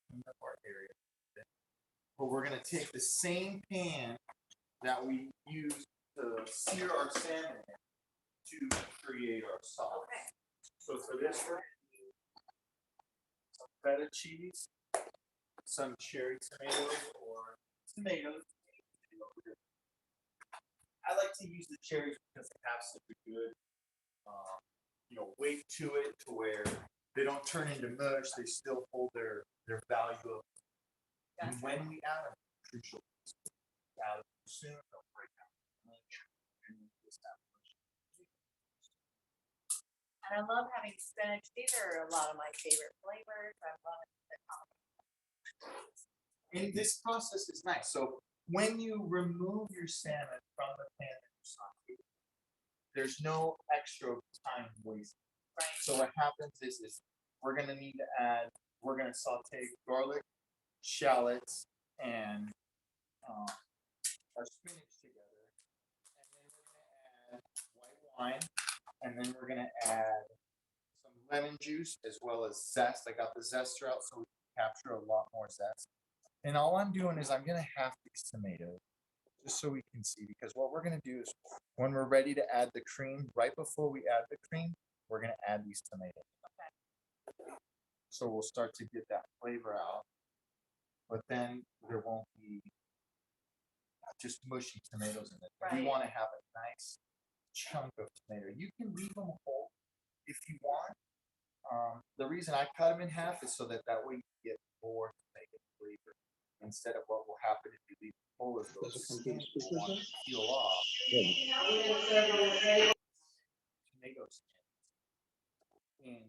clean up our area, but we're going to take the same pan that we use to sear our salmon in to create our sauce. Okay. So for this, we're going to do some feta cheese, some cherry tomatoes or tomatoes. I like to use the cherries because they have such a good, weight to it, to where they don't turn into mush. They still hold their value of. And when we add them, crucial. Add them soon, they'll break out. And I love having spinach. These are a lot of my favorite flavors. I love the combination. And this process is nice. So when you remove your salmon from the pan that you sauteed, there's no extra time wasted. Right. So what happens is we're gonna saute garlic, shallots, and our spinach together, and then we're gonna add white wine, and then we're gonna add some lemon juice as well as zest. I got the zester out so we can capture a lot more zest. And all I'm doing is I'm gonna half these tomatoes just so we can see, because what we're gonna do is when we're ready to add the cream, right before we add the cream, we're gonna add these tomatoes. Okay. So we'll start to get that flavor out, but then there won't be just mushy tomatoes in it. We Right. want to have a nice chunk of tomato. You can leave them whole if you want. The reason I cut them in half is so that way you get more tomato flavor instead of what will happen if you leave them whole, is those skins will want to peel off. those in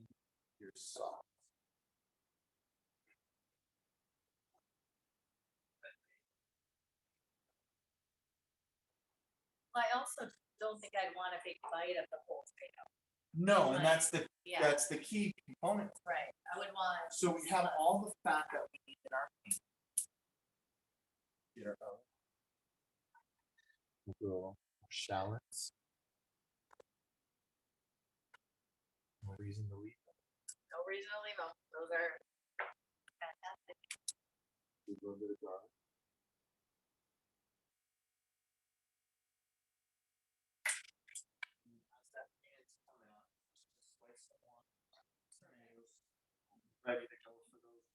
your sauce. I also don't think I'd want a big bite of the whole tomato. No, and that's Yeah. the key component. Right, I would want. So we have all the fat that we need in our pan. Get our little shallots. No reason to leave them. No reason to leave them, those are fantastic. A little bit of garlic. As that pan's coming out, just slice them on. Tomatoes ready to go for those.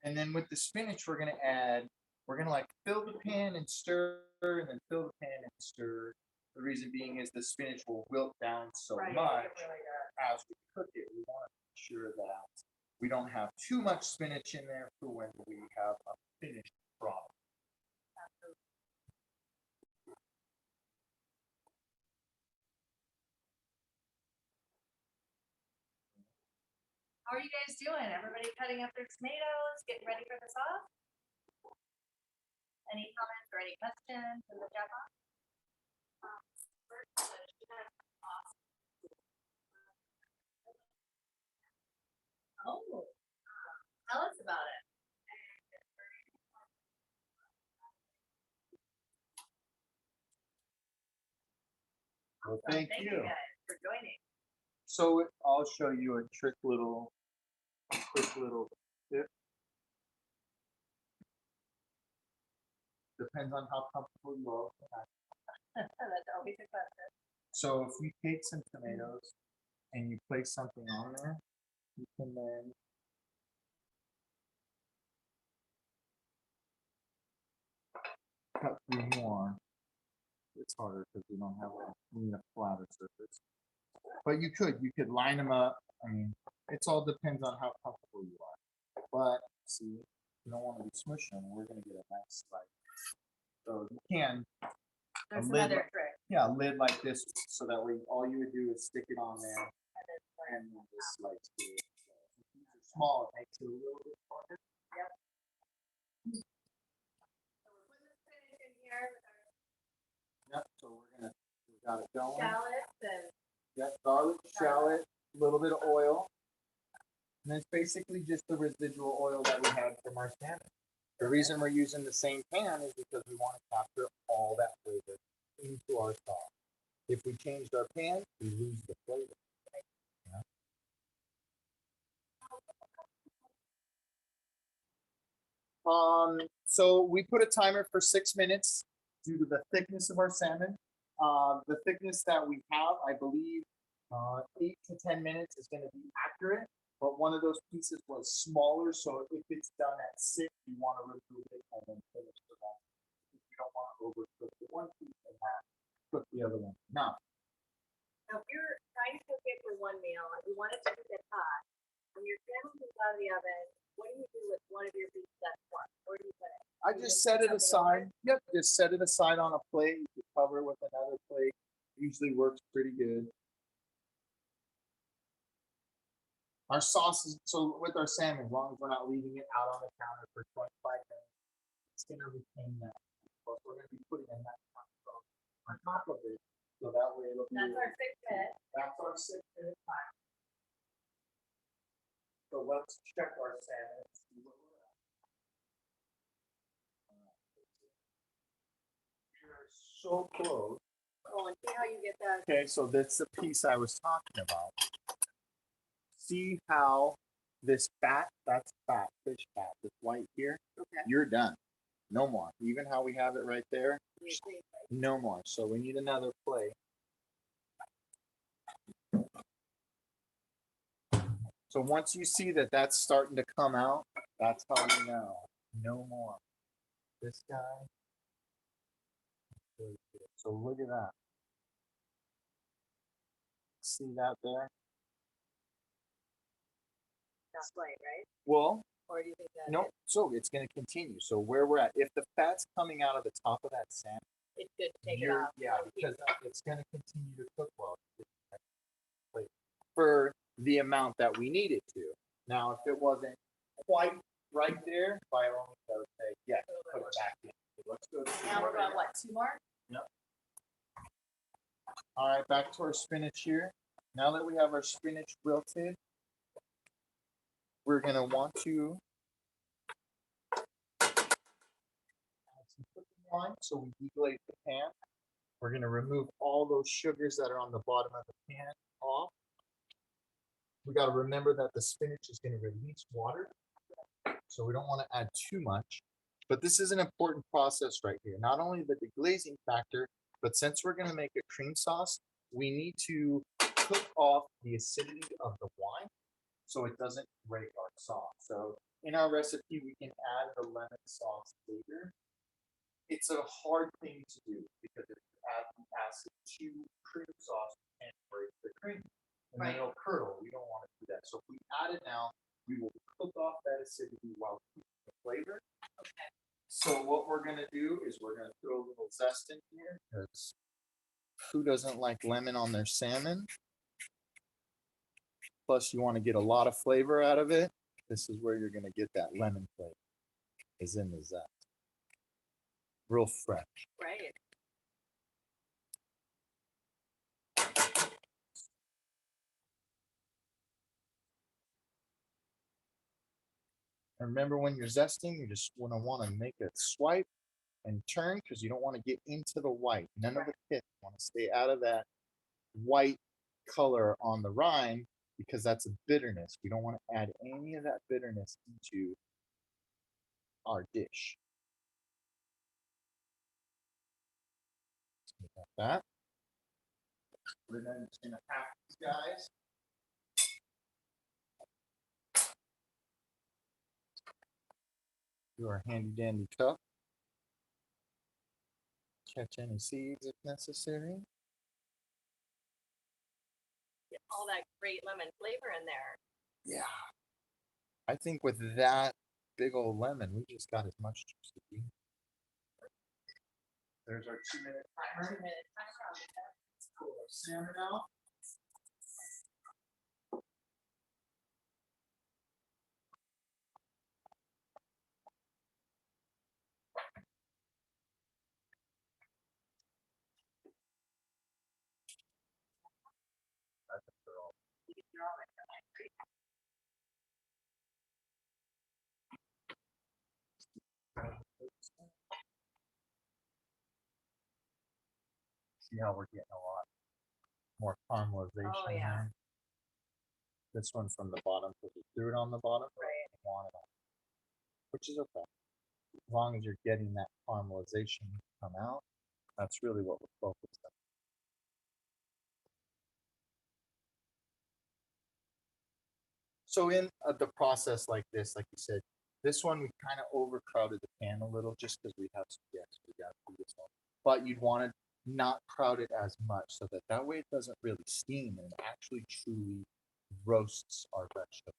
And then with the spinach, we're gonna like fill the pan and stir, and then fill the pan and stir. The reason being is the spinach will wilt down so Right, it much really does. as we cook it. We want to make sure that we don't have too much spinach in there for when we have a finished product. How are you guys doing? Everybody cutting up their tomatoes, getting ready for the sauce? Any comments or any questions in the chat box? Oh, tell us about it. Well, So thank you. guys for joining. So I'll show you a quick little tip. Depends on how comfortable you are with that. That's always a question. So if we take some tomatoes and you place something on there, you can then cut through more. It's harder because we don't have a flatter surface. But you could line them up. I mean, it's all depends on how comfortable you are. But see, you don't want to be smushing. We're gonna get a nice slice. So you can, There's lid another trick. yeah, a lid like this, so that way all you would do is stick it on there and then just slice through it. So if these are small, it makes it a little bit harder. Yep. So we're putting the spinach in here with our Yep. So we got it going. shallots and Yep, garlic, shallot, a little bit of oil. And it's basically just the residual oil that we had from our salmon. The reason we're using the same pan is because we want to capture all that flavor into our sauce. If we changed our pan, we lose the flavor. Yeah. So we put a timer for 6 minutes due to the thickness of our salmon. The thickness that we have, I believe, 8 to 10 minutes is going to be accurate. But one of those pieces was smaller, so if it's done at 6, you want to remove it and then finish the rest. You don't want to overcook the one piece and cook the other one. Now, Now, if you're trying to cook it for one meal, and you want it to get hot, when your salmon comes out of the oven, what do you do with one of your pieces that's warm? Where do you put it? I You just put set it something aside. over Yep, just set it aside on a plate. You could cover it with another plate. Usually works pretty good. Our sauce is, so with our salmon, as long as we're not leaving it out on the counter for 25 minutes, it's gonna retain that. Plus, we're gonna be putting a nut on top of it, so that way it'll be. That's our 6 minutes. That's our 6-minute time. So let's check our salmon and see where we're at. We're so close. Oh, and see how you get that. Okay, so that's the piece I was talking about. See how this fat, that's fat, fish fat, this white here, Okay. you're done. No more. Even how we have it right there, You see. no more. So we need another plate. So once you see that that's starting to come out, that's how you know. No more. This guy. So look at that. See that there? Not white, right? Well, Or do you think that no. So it's going to continue. So where we're at, if the fat's coming out of the top of that salmon, it's good to take it you're- off? yeah, Don't keep because it. it's going to continue to cook well. the amount that we needed to. Now, if it wasn't quite right there, by all means, I would say, yeah, put it back in. Let's go. Now we're going, what, 2 more? All right, back to our spinach here. Now that we have our spinach wilted, we're gonna want to add some cooking wine, so we deglaze the pan. We're gonna remove all those sugars that are on the bottom of the pan off. We gotta remember that the spinach is gonna release water, so we don't wanna add too much. But this is an important process right here. Not only the deglazing factor, but since we're gonna make a cream sauce, we need to cook off the acidity of the wine so it doesn't break our sauce. So in our recipe, we can add the lemon sauce later. It's a hard thing to do because if you add the acid to cream sauce, you can't break the cream. And then it'll curdle. We don't want to do that. So if we add it now, we will cook off that acidity while keeping the flavor. Okay. So what we're gonna do is we're gonna throw a little zest in here because who doesn't like lemon on their salmon? Plus you want to get a lot of flavor out of it. This is where you're gonna get that lemon flavor, is in the zest. Real fresh. Right. And remember when you're zesting, you just want to make a swipe and turn because you don't want to get into the white. None of the pit. You want to stay out of that white color on the rind because that's a bitterness. We don't want to add any of that bitterness into our dish. So we got that. We're then just gonna pack these guys. Do our handy dandy cup. Catch any seeds if necessary. Get all that great lemon flavor in there. Yeah. I think with that big old lemon, we just got as much juice as we need. There's our 2-minute timer. 2-minute timer on the Let's pull our salmon out. See how we're getting a lot more caramelization. Oh, yeah. there. This one from the bottom, because we threw it on the bottom. Right. I want it on, which is okay. As long as you're getting that caramelization come out, that's really what we're focused on. So in the process like this, like you said, this one we kind of overcrowded the pan a little just because we have some guests. We got to do this one, but you'd want to not crowd it as much so that way it doesn't really steam and it actually truly roasts our vegetables.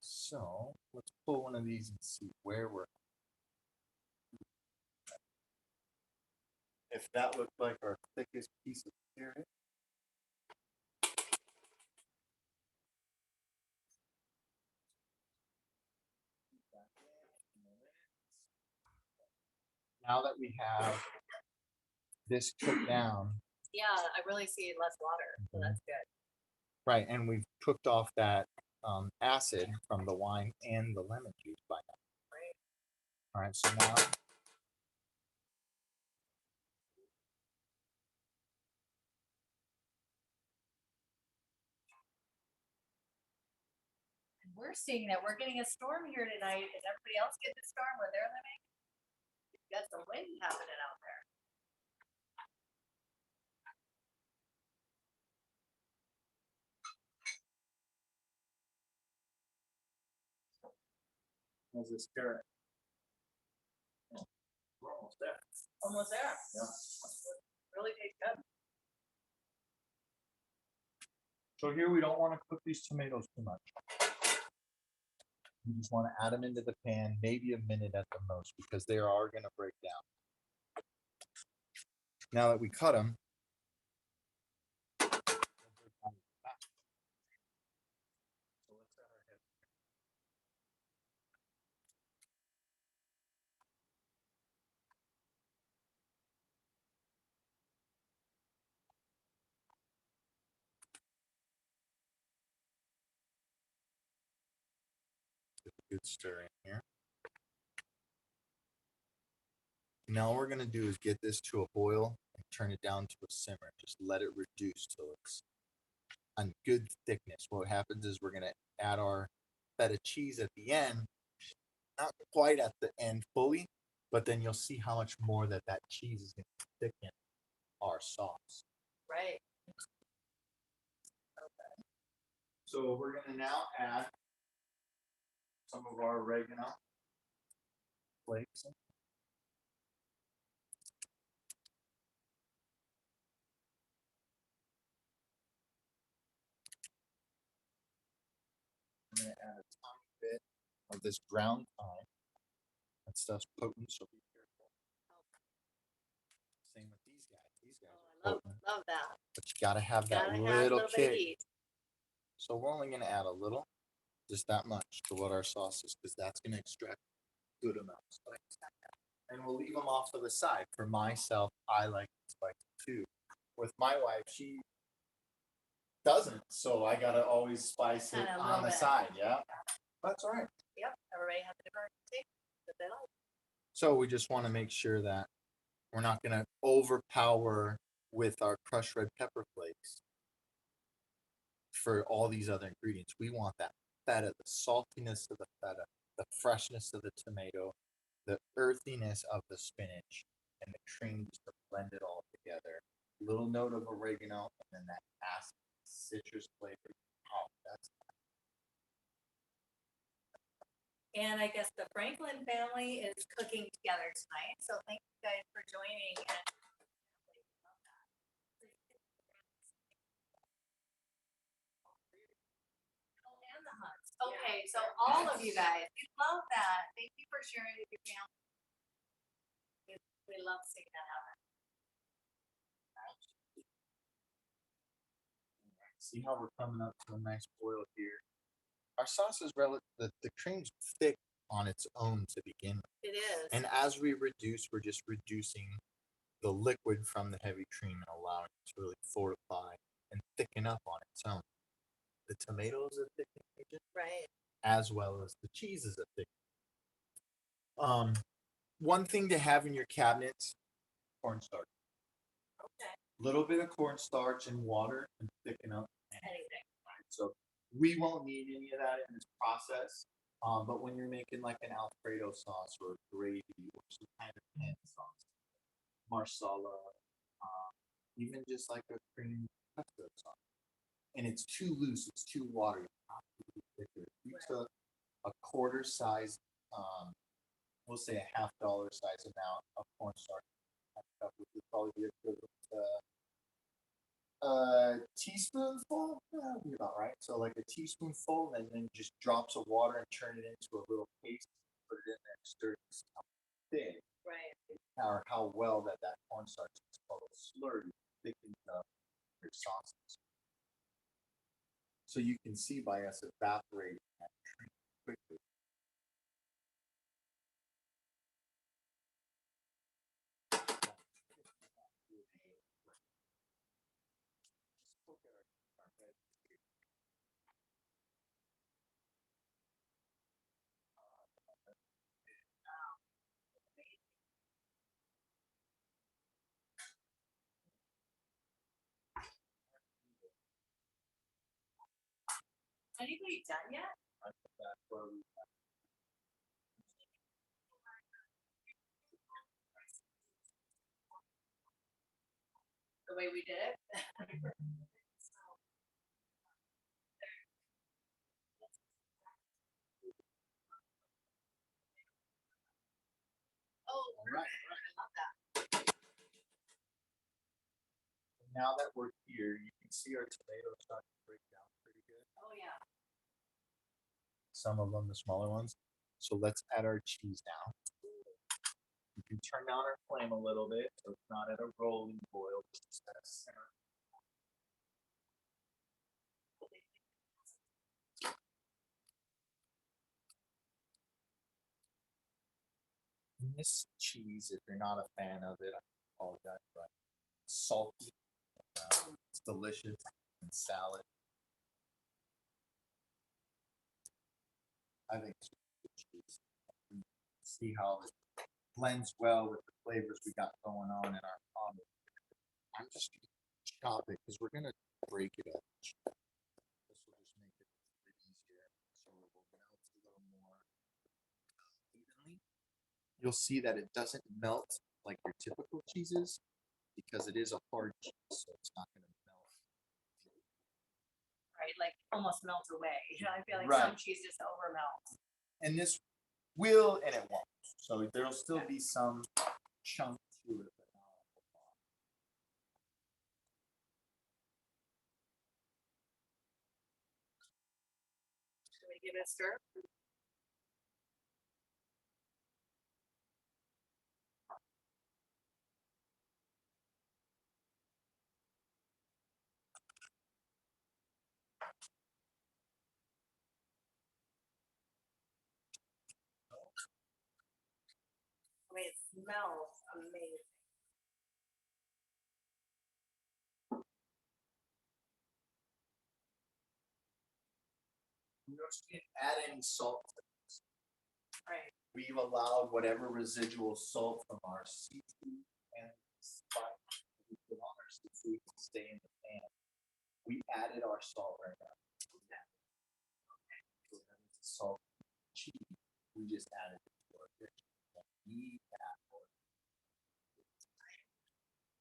So let's pull one of these and see where we're. If that looked like our thickest piece of cereal. Now that we have this cooked down, Yeah, I really see less water, so that's good. right, and we've cooked off that acid from the wine and the lemon juice by now. Right. All right, so now We're seeing that we're getting a storm here tonight. Is everybody else getting a storm where they're living? You've got some wind happening out there. how's this carrot? We're almost there. Almost there. Yeah. Really tastes good. So here we don't want to cook these tomatoes too much. You just want to add them into the pan, maybe a minute at the most, because they are going to break down. Now that we cut them, good stir in here. Now all we're gonna do is get this to a boil and turn it down to a simmer. Just let it reduce till it's a good thickness. What happens is we're gonna add our feta cheese at the end, not quite at the end fully, but then you'll see how much more that cheese is gonna thicken our sauce. Right. So we're gonna now add some of our oregano flakes. I'm gonna add a tiny bit of this ground thyme. That stuff's potent, so be careful. Same with these guys. These guys Oh, are I potent, love that. but you gotta have that Gotta have a little little bit of kick. heat. So we're only gonna add a little, just that much to what our sauce is, because that's gonna extract good amounts of spice. And we'll leave them off to the side. For myself, I like spicy too. With my wife, she doesn't, so I gotta always spice it Kinda a on little the bit. side. Yeah, that's all right. Yep, everybody has a different taste that they like. So we just want to make sure that we're not gonna overpower with our crushed red pepper flakes for all these other ingredients. We want that feta, the saltiness of the feta, the freshness of the tomato, the earthiness of the spinach, and the cream just to blend it all together. A little note of oregano, and then that acid citrus flavor. Oh, that's And I guess the Franklin family is cooking together tonight, so thank you guys for joining. And the Hunts. Okay, so all of you guys, we love that. Thank you for sharing with your family. We love seeing that happen. See how we're coming up to a nice boil here. Our sauce is the cream's thick on its own to begin with. It is. And as we reduce, we're just reducing the liquid from the heavy cream and allowing it to really fortify and thicken up on its own. The tomatoes are thickening agent, Right. as well as the cheese is a thickening. One thing to have in your cabinets, cornstarch. Okay. Little bit of cornstarch and water and thicken up Anything. Right? So we won't need any of that in this process. But when you're making like an Alfredo sauce or gravy or some kind of pan sauce, marsala, even just like a cream pesto sauce, and it's too loose, it's too watery. Thicker. If you took a quarter size, we'll say a $50 size amount of cornstarch, which would probably be equivalent to teaspoonful, that would be about right. So like a teaspoonful, and then just drops of water and turn it into a little paste, put it in there, stir it, see how thick Right. or how well that cornstarch is called a slurry thickens up your sauces. So you can see by us evaporating that cream quickly. Anybody done yet? That's where we The way we did it? Oh, All right. I love that. Now that we're here, you can see our tomatoes starting to break down pretty good. Oh, yeah. Some of them, the smaller ones. So let's add our cheese now. You can turn down our flame a little bit so it's not at a rolling boil, just at a simmer. And this cheese, if you're not a fan of it, I apologize, but it's salty. It's delicious in salad. I think it's see how it blends well with the flavors we got going on in our combo. I'm just gonna chop it because we're gonna break it up. This will just make it a bit easier. So it will melt a little more evenly. You'll see that it doesn't melt like your typical cheeses because it is a hard cheese, so it's not gonna melt. Right, like almost melt away. You know, I feel like Right. some cheese just over melts. And this will and it won't. So there'll still be some chunk to it, but not a whole lot. Should we give it a stir? I mean, it smells amazing. We didn't add any salt. Right. We've allowed whatever residual salt from our seafood and spice we put on our seafood to stay in the pan. We added our salt right now. Okay. So that is the salt cheese. We just added it to our dish. We don't need that for it.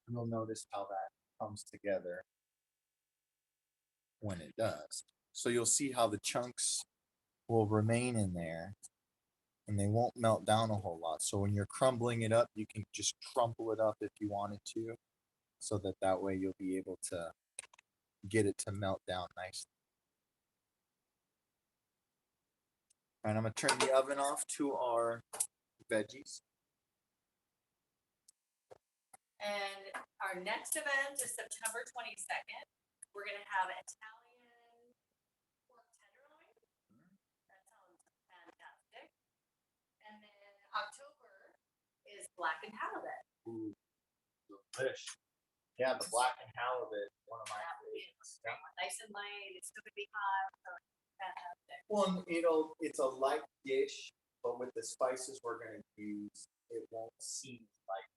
You'll notice how that comes together when it does. So you'll see how the chunks will remain in there and they won't melt down a whole lot. So when you're crumbling it up, you can just crumple it up if you wanted to, so that way you'll be able to get it to melt down nicely. And I'm gonna turn the oven off to our veggies. And our next event is September 22nd. We're gonna have Italian pork tenderloin. That sounds fantastic. And then October is blackened halibut. Ooh, delish. Yeah, the blackened halibut, one of my favorites. Yeah. Nice and light. It's gonna be hot. So it's fantastic. Well, it's a light dish, but with the spices we're gonna use, it won't seem like.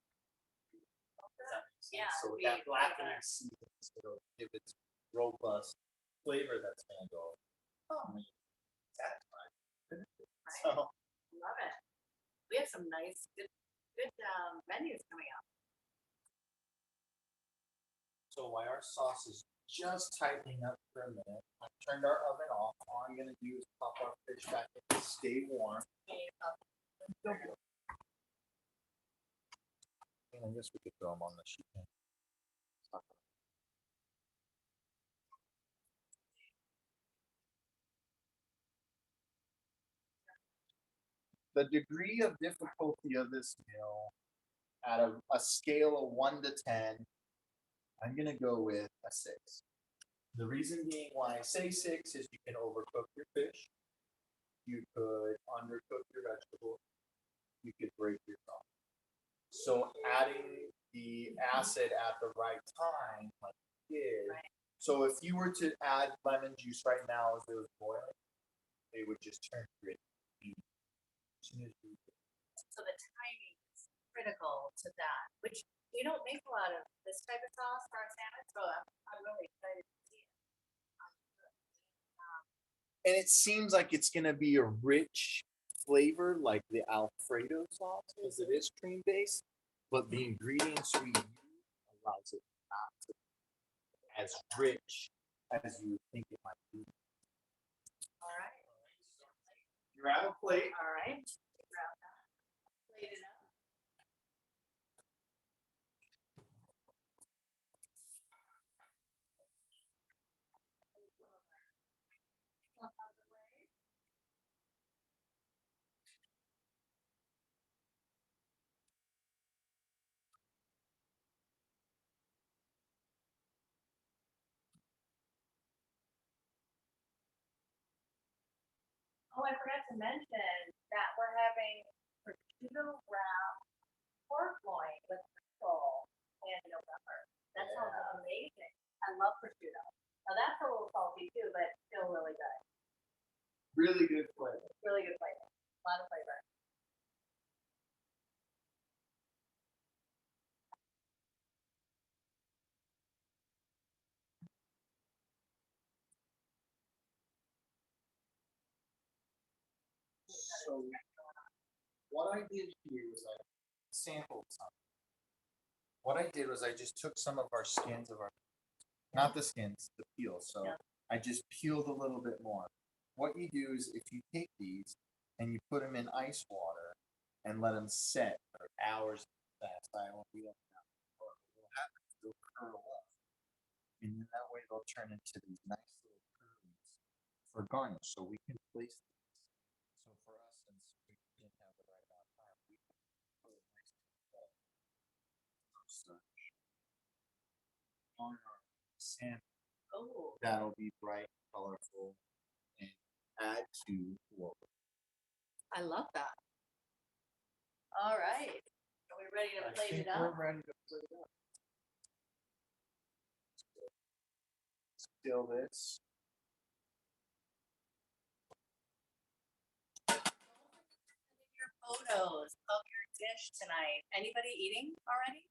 Does that make sense? Yeah, So it'll with be that blackening better. seasons, it'll give it robust flavor that's gonna go. Oh, I mean, satisfying. Right. So Love it. We have some nice, good menus coming up. So while our sauce is just tightening up for a minute, I turned our oven off. All I'm gonna do is pop our fish back in to stay warm. And I guess we could throw them on the sheet pan. The degree of difficulty of this meal, out of a scale of 1 to 10, I'm gonna go with a 6. The reason being why I say 6 is you can overcook your fish, you could undercook your vegetables, you could break your sauce. So adding the acid at the right time, like you did. Right. So if you were to add lemon juice right now as it was boiling, they would just turn gritty. As soon as you So the timing is critical to that, which we don't make a lot of this type of sauce for our salmon, so I'm really excited to see it. and it seems like it's gonna be a rich flavor like the Alfredo sauce because it is cream based, but the ingredients we use allows it not to be as rich as you think it might be. All right. Grab a plate. All right. Grab that. Plate it up. Oh, I forgot to mention that we're having prosciutto wrap pork loin with pickle in November. That sounds amazing. I love prosciutto. Now that's a little salty too, but still really good. Really good flavor. Really good flavor. A lot of flavor. So what I did here was I sampled some. What I did was I just took some of our skins of our, not the skins, the peel. So Yeah. I just peeled a little bit more. What you do is if you take these and you put them in ice water and let them set for hours fast, I won't be able to. What will happen is they'll curl up. And then that way they'll turn into these nice little curlies for garnish. So we can place these. So for us, since we didn't have the right amount of time, we can put a nice ball of such on our salmon. Oh, That'll be bright, colorful, and add to what we're I love that. All right. Are we ready to I plate think it we're up? ready to plate it up. Still this. Your photos of your dish tonight. Anybody eating already?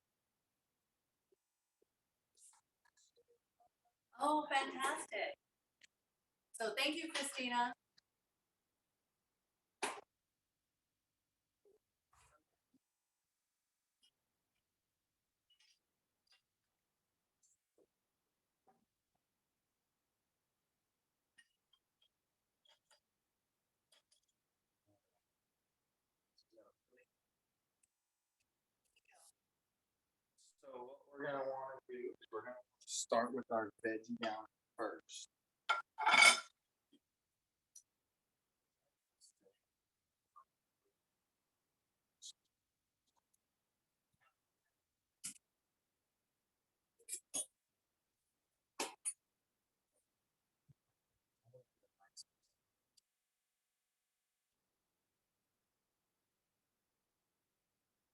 Oh, fantastic. So thank you, Christina. So what we're gonna wanna do is we're gonna start with our veggie down first.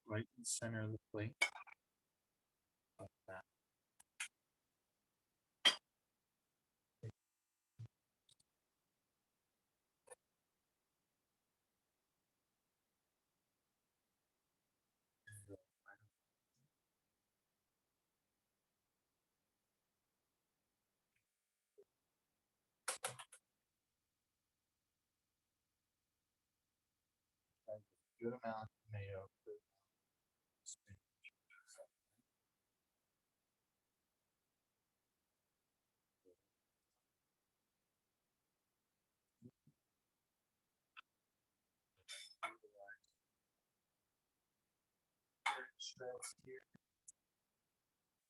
Right in the center of the plate. Like that. Good amount of tomato. Good amount of spinach. Shreds here.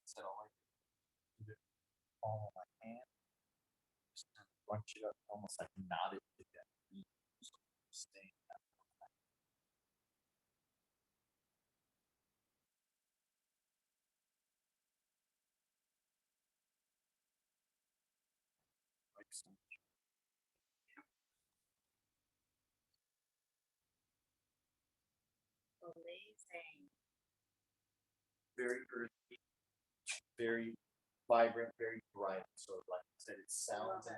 So I like to do it all on my hand. Just kind of bunch it up, almost like knot it together. Stay like some. Amazing. Very earthy, very vibrant, very bright. So like I said, it sounds and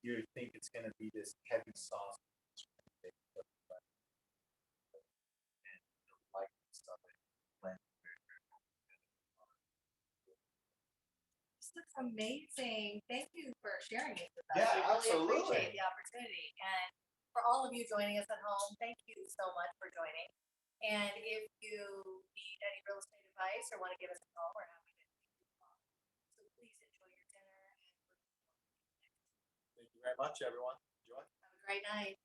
you think it's gonna be this heavy sauce. And the lightness of it blends very, very well together. This looks amazing. Thank you for sharing it with us. Yeah, We really absolutely. appreciate the opportunity. And for all of you joining us at home, thank you so much for joining. And if you need any real estate advice or want to give us a call, we're happy to take your call. So please enjoy your dinner and Thank you very much, everyone. Enjoy. have a great night.